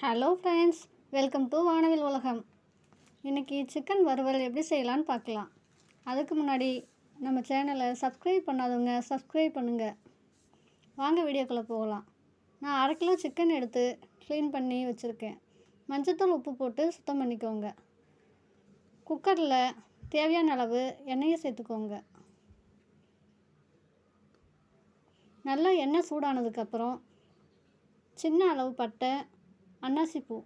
Hello friends, welcome to வானவில் உலகம். இன்றைக்கி சிக்கன் வறுவல் எப்படி செய்யலான்னு பார்க்கலாம். அதுக்கு முன்னாடி நம்ம சேனலை சப்ஸ்கிரைப் பண்ணாதவங்க சப்ஸ்கிரைப் பண்ணுங்கள். வாங்க வீடியோக்குள்ளே போகலாம். நான் 1/2 கிலோ சிக்கன் எடுத்து க்ளீன் பண்ணி வச்சுருக்கேன். மஞ்சத்தூள் உப்பு போட்டு சுத்தம் பண்ணிக்கோங்க. குக்கரில் தேவையான அளவு எண்ணெயை சேர்த்துக்கோங்க. நல்லா எண்ணெய் சூடானதுக்கப்புறம் சின்ன அளவு பட்டை, அன்னாசிப்பூ,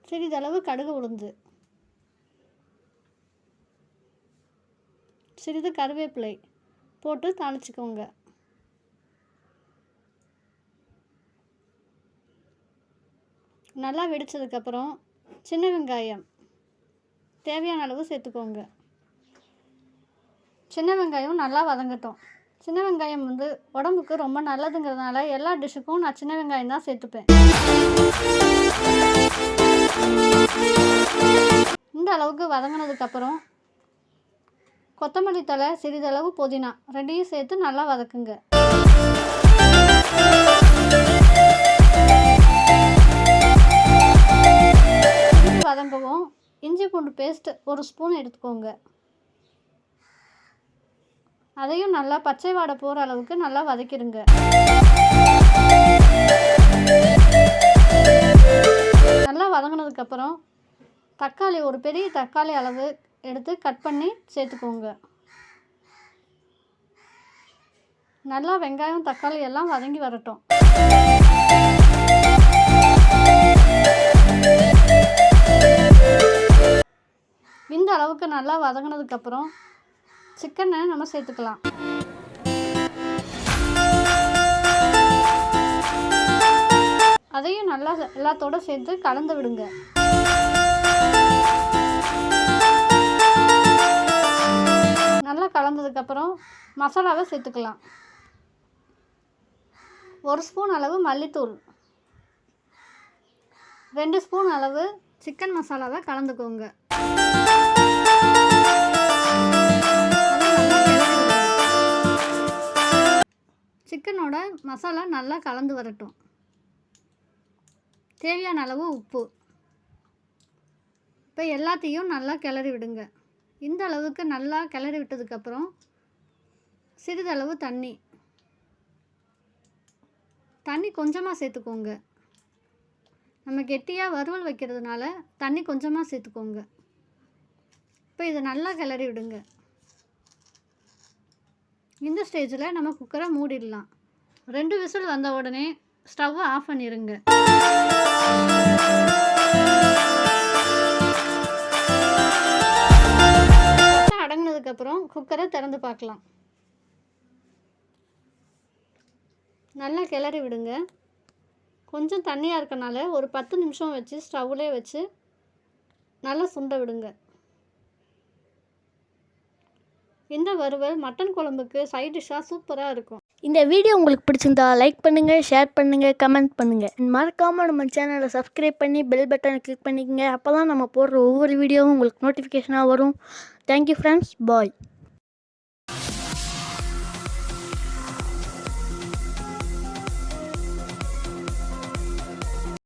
சிறிதளவு கடுகு உளுந்து, சிறிது கருவேப்பிலை போட்டு தாளிச்சுக்கோங்க. நல்லா வெடித்ததுக்கப்புறம் சின்ன வெங்காயம் தேவையான அளவு சேர்த்துக்கோங்க. சின்ன வெங்காயம் நல்லா வதங்கட்டும். சின்ன வெங்காயம் உடம்புக்கு ரொம்ப நல்லதுங்கிறதுனால எல்லா டிஷ்ஷுக்கும் நான் சின்ன வெங்காயம் தான் சேர்த்துப்பேன். இந்த அளவுக்கு வதங்கினதுக்கப்புறம் கொத்தமல்லி தழை, சிறிதளவு புதினா ரெண்டையும் சேர்த்து நல்லா வதக்குங்க. வதங்கவும் இஞ்சி பூண்டு பேஸ்ட் 1 ஸ்பூன் எடுத்துக்கோங்க. அதையும் நல்லா பச்சை வாடை போகிற அளவுக்கு நல்லா வதக்கிடுங்க. நல்லா வதங்கினதுக்கப்புறம் தக்காளி, ஒரு பெரிய தக்காளி அளவு எடுத்து கட் பண்ணி சேர்த்துக்கோங்க. நல்லா வெங்காயம், தக்காளி எல்லாம் வதங்கி வரட்டும். இந்த அளவுக்கு நல்லா வதங்கினதுக்கப்புறம் சிக்கனை நம்ம சேர்த்துக்கலாம். அதையும் நல்லா எல்லாத்தோடு சேர்த்து கலந்து விடுங்க. நல்லா கலந்ததுக்கப்புறம் மசாலாவை சேர்த்துக்கலாம். 1 ஸ்பூன் அளவு மல்லித்தூள், 2 ஸ்பூன் அளவு சிக்கன் மசாலாவை கலந்துக்கோங்க. சிக்கனோட மசாலா நல்லா கலந்து வரட்டும். தேவையான அளவு உப்பு. இப்போ எல்லாத்தையும் நல்லா கிளறி விடுங்க. இந்த அளவுக்கு நல்லா கிளறி விட்டதுக்கப்புறம் சிறிதளவு தண்ணி கொஞ்சமாக சேர்த்துக்கோங்க. நம்ம கெட்டியாக வறுவல் வைக்கிறதுனால தண்ணி கொஞ்சமாக சேர்த்துக்கோங்க. இப்போ இதை நல்லா கிளறி விடுங்க. இந்த ஸ்டேஜில் நம்ம குக்கரை மூடிடலாம். 2 விசில் வந்த உடனே ஸ்டவ்வை ஆஃப் பண்ணிடுங்க. அடங்கினதுக்கப்புறம் குக்கரை திறந்து பார்க்கலாம். நல்லா கிளறி விடுங்க. கொஞ்சம் தண்ணியாக இருக்கனால ஒரு 10 நிமிஷம் வச்சு ஸ்டவ்லேயே வச்சு நல்லா சுண்ட விடுங்க. இந்த வறுவல் மட்டன் குழம்புக்கு சைட் டிஷ்ஷாக சூப்பராக இருக்கும். இந்த வீடியோ உங்களுக்கு பிடிச்சிருந்தா லைக் பண்ணுங்கள், ஷேர் பண்ணுங்கள், கமெண்ட் பண்ணுங்கள். மறக்காமல் நம்ம சேனலை சப்ஸ்கிரைப் பண்ணி பெல் பட்டனை கிளிக் பண்ணிக்கங்க. அப்போ தான் நம்ம போடுற ஒவ்வொரு வீடியோவும் உங்களுக்கு நோட்டிஃபிகேஷனாக வரும். தேங்க்யூ ஃப்ரெண்ட்ஸ், பாய்.